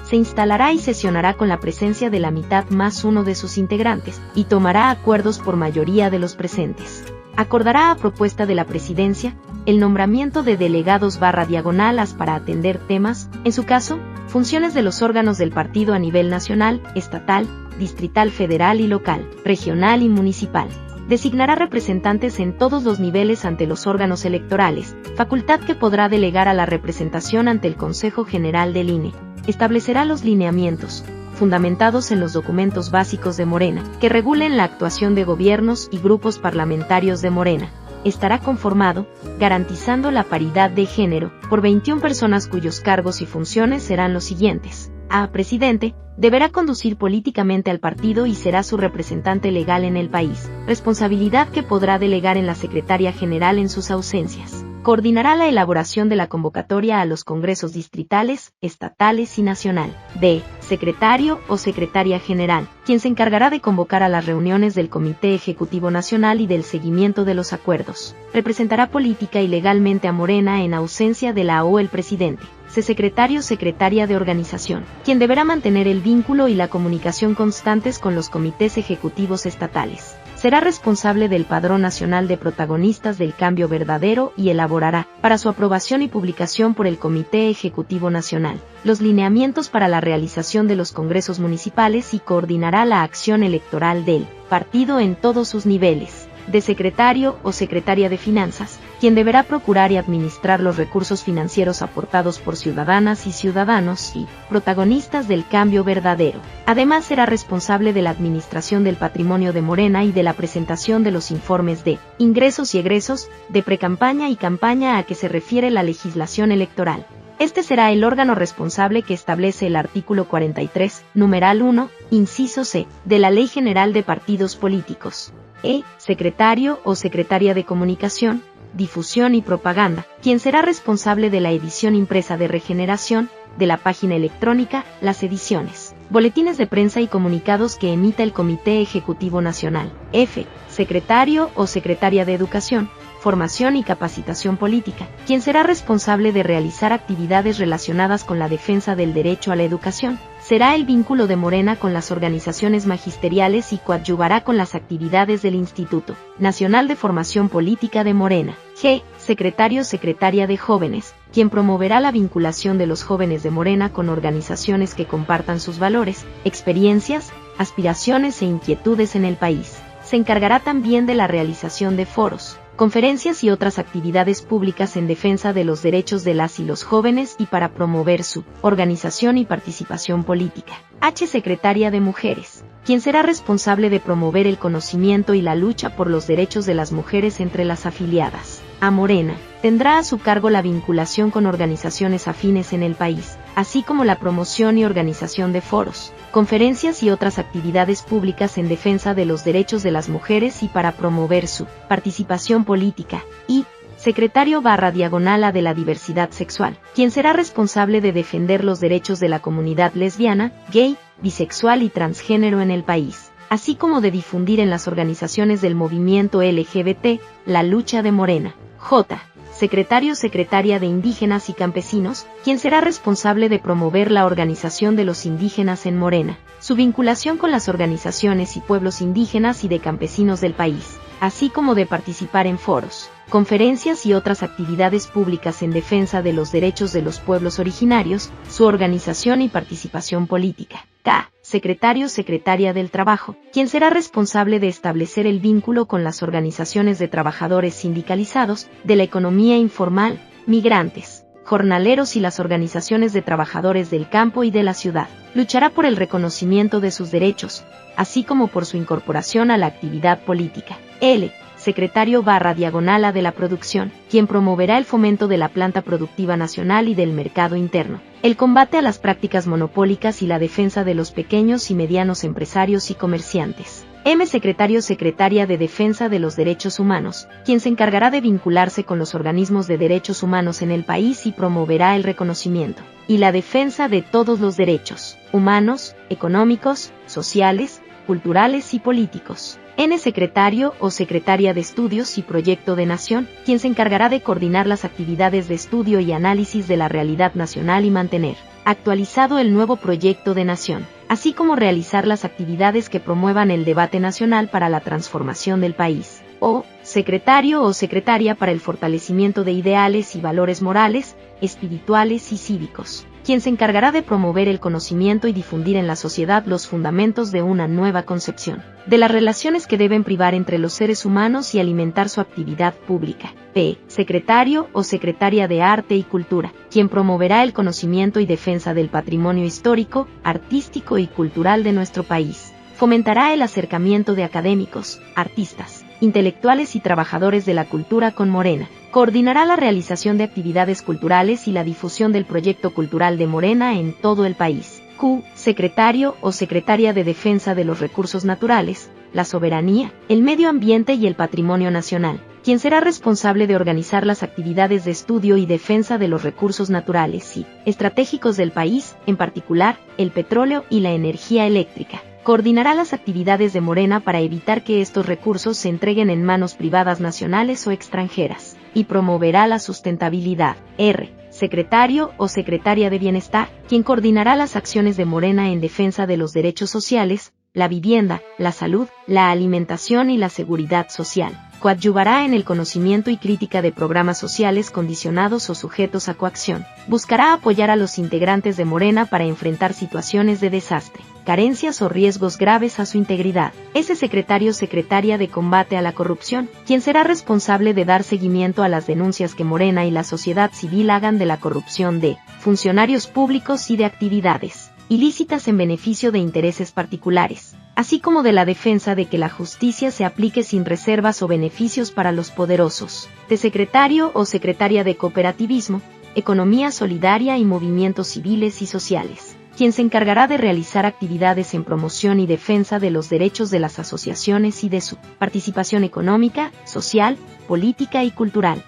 Se instalará y sesionará con la presencia de la mitad más uno de sus integrantes, y tomará acuerdos por mayoría de los presentes. Acordará a propuesta de la Presidencia, el nombramiento de delegados /diagonalas para atender temas, en su caso, funciones de los órganos del partido a nivel nacional, estatal, distrital, federal y local, regional y municipal. Designará representantes en todos los niveles ante los órganos electorales, facultad que podrá delegar a la representación ante el Consejo General del INE. Establecerá los lineamientos, fundamentados en los documentos básicos de Morena, que regulen la actuación de gobiernos y grupos parlamentarios de Morena. Estará conformado, garantizando la paridad de género, por 21 personas cuyos cargos y funciones serán los siguientes. A. Presidente, deberá conducir políticamente al partido y será su representante legal en el país, responsabilidad que podrá delegar en la Secretaría General en sus ausencias. Coordinará la elaboración de la convocatoria a los congresos distritales, estatales y nacional. B. Secretario o Secretaria General, quien se encargará de convocar a las reuniones del Comité Ejecutivo Nacional y del seguimiento de los acuerdos. Representará política y legalmente a Morena en ausencia de la o el presidente. C. Secretario o Secretaria de Organización, quien deberá mantener el vínculo y la comunicación constantes con los comités ejecutivos estatales. Será responsable del Padrón Nacional de Protagonistas del Cambio Verdadero y elaborará, para su aprobación y publicación por el Comité Ejecutivo Nacional, los lineamientos para la realización de los congresos municipales y coordinará la acción electoral del partido en todos sus niveles. De Secretario o Secretaria de Finanzas, quien deberá procurar y administrar los recursos financieros aportados por ciudadanas y ciudadanos y protagonistas del cambio verdadero. Además será responsable de la administración del patrimonio de Morena y de la presentación de los informes de ingresos y egresos, de precampaña y campaña a que se refiere la legislación electoral. Este será el órgano responsable que establece el artículo 43, numeral 1, inciso C, de la Ley General de Partidos Políticos. E. Secretario o Secretaria de Comunicación, Difusión y Propaganda, quien será responsable de la edición impresa de Regeneración, de la página electrónica, las ediciones boletines de prensa y comunicados que emita el Comité Ejecutivo Nacional. F. Secretario o secretaria de Educación, Formación y Capacitación Política, quien será responsable de realizar actividades relacionadas con la defensa del derecho a la educación. Será el vínculo de Morena con las organizaciones magisteriales y coadyuvará con las actividades del Instituto Nacional de Formación Política de Morena. G. Secretario o secretaria de Jóvenes, quien promoverá la vinculación de los jóvenes de Morena con organizaciones que compartan sus valores, experiencias, aspiraciones e inquietudes en el país. Se encargará también de la realización de foros, conferencias y otras actividades públicas en defensa de los derechos de las y los jóvenes y para promover su organización y participación política. H. Secretaria de Mujeres, quien será responsable de promover el conocimiento y la lucha por los derechos de las mujeres entre las afiliadas a Morena. Tendrá a su cargo la vinculación con organizaciones afines en el país, así como la promoción y organización de foros, conferencias y otras actividades públicas en defensa de los derechos de las mujeres y para promover su participación política. Y secretario/diagonal de la diversidad sexual, quien será responsable de defender los derechos de la comunidad lesbiana, gay, bisexual y transgénero en el país, así como de difundir en las organizaciones del movimiento LGBT la lucha de Morena. J. Secretario o secretaria de Indígenas y Campesinos, quien será responsable de promover la organización de los indígenas en Morena, su vinculación con las organizaciones y pueblos indígenas y de campesinos del país, así como de participar en foros, conferencias y otras actividades públicas en defensa de los derechos de los pueblos originarios, su organización y participación política. K. Secretario o secretaria del Trabajo, quien será responsable de establecer el vínculo con las organizaciones de trabajadores sindicalizados, de la economía informal, migrantes, jornaleros y las organizaciones de trabajadores del campo y de la ciudad. Luchará por el reconocimiento de sus derechos, así como por su incorporación a la actividad política. L. Secretario/diagonal de la Producción, quien promoverá el fomento de la planta productiva nacional y del mercado interno, el combate a las prácticas monopólicas y la defensa de los pequeños y medianos empresarios y comerciantes. M. Secretario/secretaria de Defensa de los Derechos Humanos, quien se encargará de vincularse con los organismos de derechos humanos en el país y promoverá el reconocimiento y la defensa de todos los derechos humanos, económicos, sociales, culturales y políticos. N. Secretario o secretaria de Estudios y Proyecto de Nación, quien se encargará de coordinar las actividades de estudio y análisis de la realidad nacional y mantener actualizado el nuevo proyecto de nación, así como realizar las actividades que promuevan el debate nacional para la transformación del país. O. Secretario o secretaria para el fortalecimiento de ideales y valores morales, espirituales y cívicos, quien se encargará de promover el conocimiento y difundir en la sociedad los fundamentos de una nueva concepción de las relaciones que deben privar entre los seres humanos y alimentar su actividad pública. P. Secretario o secretaria de Arte y Cultura, quien promoverá el conocimiento y defensa del patrimonio histórico, artístico y cultural de nuestro país. Fomentará el acercamiento de académicos, artistas, intelectuales y trabajadores de la cultura con Morena. Coordinará la realización de actividades culturales y la difusión del proyecto cultural de Morena en todo el país. Q. Secretario o secretaria de Defensa de los Recursos Naturales, la Soberanía, el Medio Ambiente y el Patrimonio Nacional, quien será responsable de organizar las actividades de estudio y defensa de los recursos naturales y estratégicos del país, en particular, el petróleo y la energía eléctrica. Coordinará las actividades de Morena para evitar que estos recursos se entreguen en manos privadas nacionales o extranjeras, y promoverá la sustentabilidad. R. Secretario o secretaria de Bienestar, quien coordinará las acciones de Morena en defensa de los derechos sociales, la vivienda, la salud, la alimentación y la seguridad social. Coadyuvará en el conocimiento y crítica de programas sociales condicionados o sujetos a coacción. Buscará apoyar a los integrantes de Morena para enfrentar situaciones de desastre, carencias o riesgos graves a su integridad. S. Secretario o secretaria de Combate a la Corrupción, quien será responsable de dar seguimiento a las denuncias que Morena y la sociedad civil hagan de la corrupción de funcionarios públicos y de actividades ilícitas en beneficio de intereses particulares, así como de la defensa de que la justicia se aplique sin reservas o beneficios para los poderosos. De secretario o secretaria de Cooperativismo, Economía Solidaria y Movimientos Civiles y Sociales, quien se encargará de realizar actividades en promoción y defensa de los derechos de las asociaciones y de su participación económica, social, política y cultural.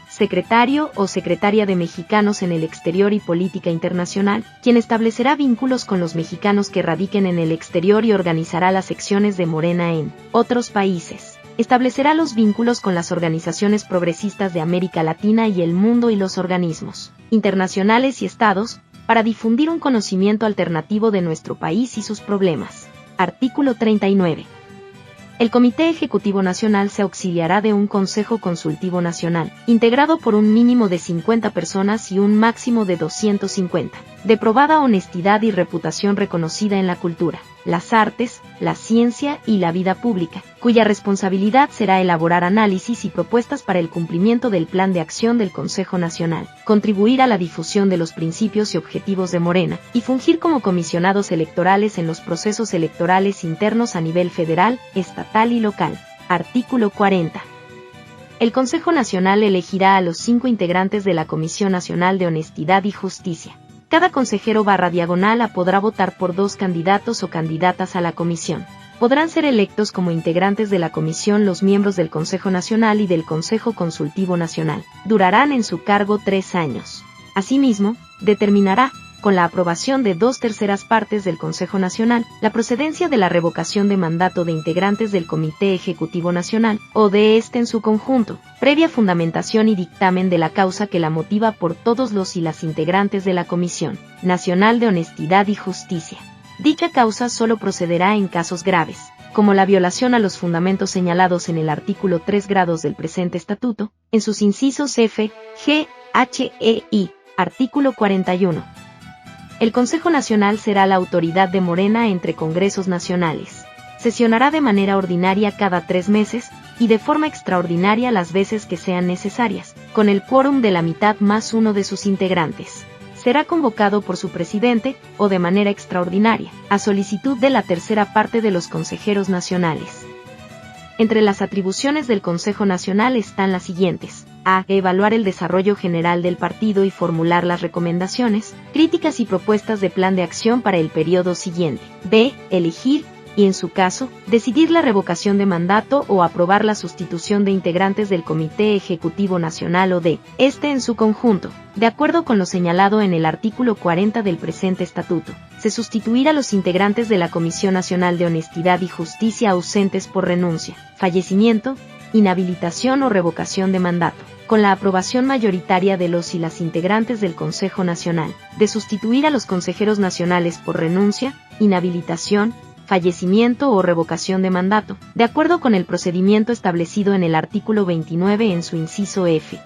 Secretario o secretaria de Mexicanos en el Exterior y Política Internacional, quien establecerá vínculos con los mexicanos que radiquen en el exterior y organizará las secciones de Morena en otros países. Establecerá los vínculos con las organizaciones progresistas de América Latina y el mundo y los organismos internacionales y estados, para difundir un conocimiento alternativo de nuestro país y sus problemas. Artículo 39. El Comité Ejecutivo Nacional se auxiliará de un Consejo Consultivo Nacional, integrado por un mínimo de 50 personas y un máximo de 250, de probada honestidad y reputación reconocida en la cultura, las artes, la ciencia y la vida pública, cuya responsabilidad será elaborar análisis y propuestas para el cumplimiento del Plan de Acción del Consejo Nacional, contribuir a la difusión de los principios y objetivos de Morena, y fungir como comisionados electorales en los procesos electorales internos a nivel federal, estatal y local. Artículo 40. El Consejo Nacional elegirá a los 5 integrantes de la Comisión Nacional de Honestidad y Justicia. Cada consejero /diagonal podrá votar por 2 candidatos o candidatas a la comisión. Podrán ser electos como integrantes de la comisión los miembros del Consejo Nacional y del Consejo Consultivo Nacional. Durarán en su cargo 3 años. Asimismo, determinará, con la aprobación de 2/3 partes del Consejo Nacional, la procedencia de la revocación de mandato de integrantes del Comité Ejecutivo Nacional, o de este en su conjunto, previa fundamentación y dictamen de la causa que la motiva por todos los y las integrantes de la Comisión Nacional de Honestidad y Justicia. Dicha causa solo procederá en casos graves, como la violación a los fundamentos señalados en el artículo 3 grados del presente estatuto, en sus incisos F, G, H, E, I. Artículo 41. El Consejo Nacional será la autoridad de Morena entre congresos nacionales. Sesionará de manera ordinaria cada 3 meses, y de forma extraordinaria las veces que sean necesarias, con el quórum de la mitad más uno de sus integrantes. Será convocado por su presidente, o de manera extraordinaria, a solicitud de la 1/3 parte de los consejeros nacionales. Entre las atribuciones del Consejo Nacional están las siguientes: a. Evaluar el desarrollo general del partido y formular las recomendaciones, críticas y propuestas de plan de acción para el periodo siguiente. b. Elegir, y en su caso, decidir la revocación de mandato o aprobar la sustitución de integrantes del Comité Ejecutivo Nacional o de este en su conjunto, de acuerdo con lo señalado en el artículo 40 del presente estatuto. Se sustituirá a los integrantes de la Comisión Nacional de Honestidad y Justicia ausentes por renuncia, fallecimiento, inhabilitación o revocación de mandato, con la aprobación mayoritaria de los y las integrantes del Consejo Nacional, de sustituir a los consejeros nacionales por renuncia, inhabilitación, fallecimiento o revocación de mandato, de acuerdo con el procedimiento establecido en el artículo 29 en su inciso F.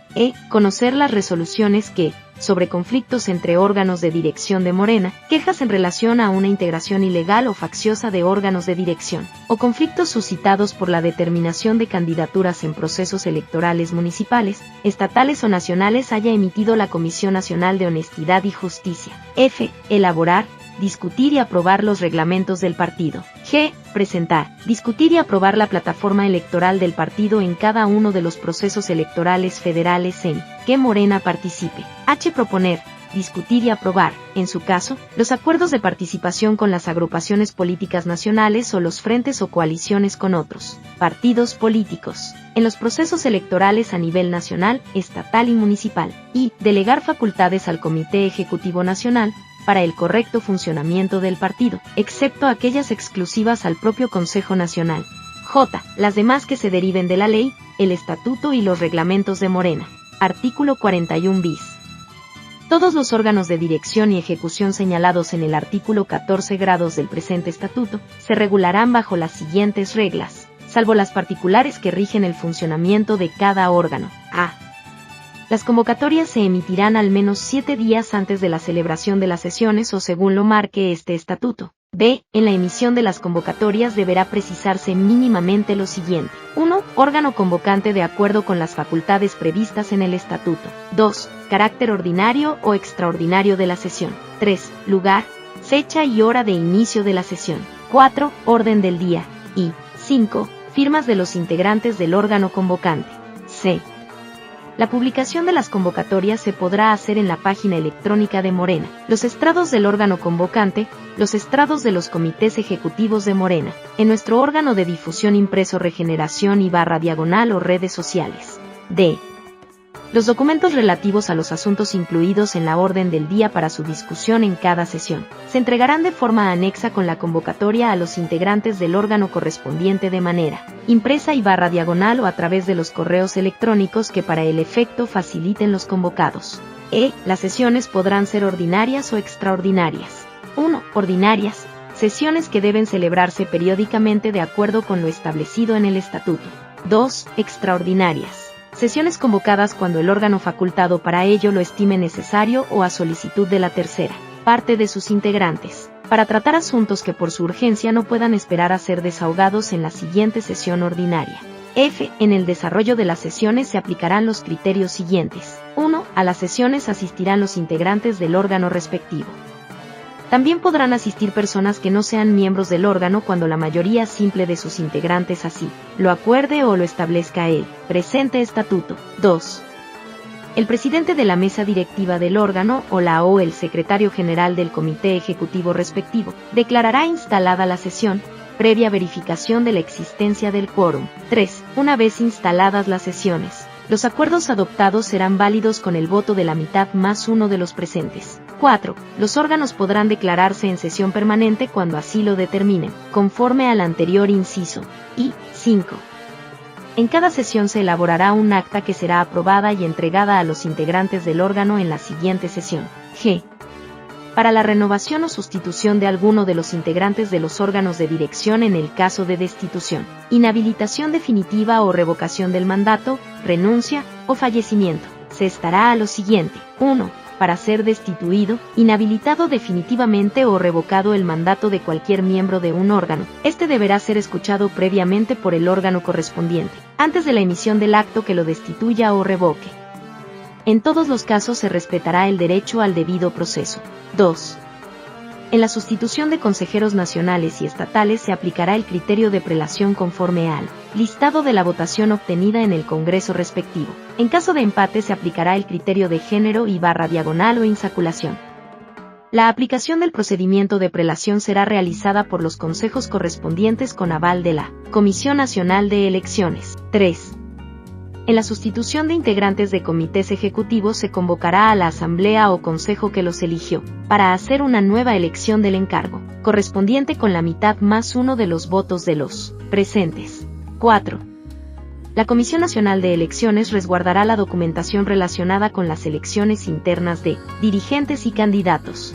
Conocer las resoluciones que, sobre conflictos entre órganos de dirección de Morena, quejas en relación a una integración ilegal o facciosa de órganos de dirección, o conflictos suscitados por la determinación de candidaturas en procesos electorales municipales, estatales o nacionales haya emitido la Comisión Nacional de Honestidad y Justicia. F. Elaborar, discutir y aprobar los reglamentos del partido. G. Presentar, discutir y aprobar la plataforma electoral del partido en cada uno de los procesos electorales federales en que Morena participe. H. Proponer, discutir y aprobar, en su caso, los acuerdos de participación con las agrupaciones políticas nacionales o los frentes o coaliciones con otros partidos políticos en los procesos electorales a nivel nacional, estatal y municipal. Y delegar facultades al Comité Ejecutivo Nacional para el correcto funcionamiento del partido, excepto aquellas exclusivas al propio Consejo Nacional. J. Las demás que se deriven de la ley, el estatuto y los reglamentos de Morena. Artículo 41 bis. Todos los órganos de dirección y ejecución señalados en el artículo 14 grados del presente estatuto se regularán bajo las siguientes reglas, salvo las particulares que rigen el funcionamiento de cada órgano. A. Las convocatorias se emitirán al menos 7 días antes de la celebración de las sesiones o según lo marque este estatuto. B. En la emisión de las convocatorias deberá precisarse mínimamente lo siguiente. 1. Órgano convocante de acuerdo con las facultades previstas en el estatuto. 2. Carácter ordinario o extraordinario de la sesión. 3. Lugar, fecha y hora de inicio de la sesión. 4. Orden del día. Y 5. Firmas de los integrantes del órgano convocante. C. La publicación de las convocatorias se podrá hacer en la página electrónica de Morena, los estrados del órgano convocante, los estrados de los comités ejecutivos de Morena, en nuestro órgano de difusión impreso Regeneración y /diagonal o redes sociales. D. Los documentos relativos a los asuntos incluidos en la orden del día para su discusión en cada sesión se entregarán de forma anexa con la convocatoria a los integrantes del órgano correspondiente de manera impresa y /diagonal o a través de los correos electrónicos que para el efecto faciliten los convocados. Las sesiones podrán ser ordinarias o extraordinarias. 1. Ordinarias. Sesiones que deben celebrarse periódicamente de acuerdo con lo establecido en el estatuto. 2. Extraordinarias. Sesiones convocadas cuando el órgano facultado para ello lo estime necesario o a solicitud de la tercera parte de sus integrantes, para tratar asuntos que por su urgencia no puedan esperar a ser desahogados en la siguiente sesión ordinaria. F. En el desarrollo de las sesiones se aplicarán los criterios siguientes. 1. A las sesiones asistirán los integrantes del órgano respectivo. También podrán asistir personas que no sean miembros del órgano cuando la mayoría simple de sus integrantes así lo acuerde o lo establezca el presente estatuto. 2. El presidente de la mesa directiva del órgano o el secretario general del comité ejecutivo respectivo declarará instalada la sesión, previa verificación de la existencia del quórum. 3. Una vez instaladas las sesiones, los acuerdos adoptados serán válidos con el voto de la mitad más uno de los presentes. 4. Los órganos podrán declararse en sesión permanente cuando así lo determinen, conforme al anterior inciso. Y 5. En cada sesión se elaborará un acta que será aprobada y entregada a los integrantes del órgano en la siguiente sesión. G. Para la renovación o sustitución de alguno de los integrantes de los órganos de dirección en el caso de destitución, inhabilitación definitiva o revocación del mandato, renuncia o fallecimiento, se estará a lo siguiente. 1. Para ser destituido, inhabilitado definitivamente o revocado el mandato de cualquier miembro de un órgano, este deberá ser escuchado previamente por el órgano correspondiente, antes de la emisión del acto que lo destituya o revoque. En todos los casos se respetará el derecho al debido proceso. 2. En la sustitución de consejeros nacionales y estatales se aplicará el criterio de prelación conforme al listado de la votación obtenida en el Congreso respectivo. En caso de empate se aplicará el criterio de género y /diagonal o insaculación. La aplicación del procedimiento de prelación será realizada por los consejos correspondientes con aval de la Comisión Nacional de Elecciones. 3. En la sustitución de integrantes de comités ejecutivos se convocará a la asamblea o consejo que los eligió, para hacer una nueva elección del encargo, correspondiente con la mitad más uno de los votos de los presentes. 4. La Comisión Nacional de Elecciones resguardará la documentación relacionada con las elecciones internas de dirigentes y candidatos.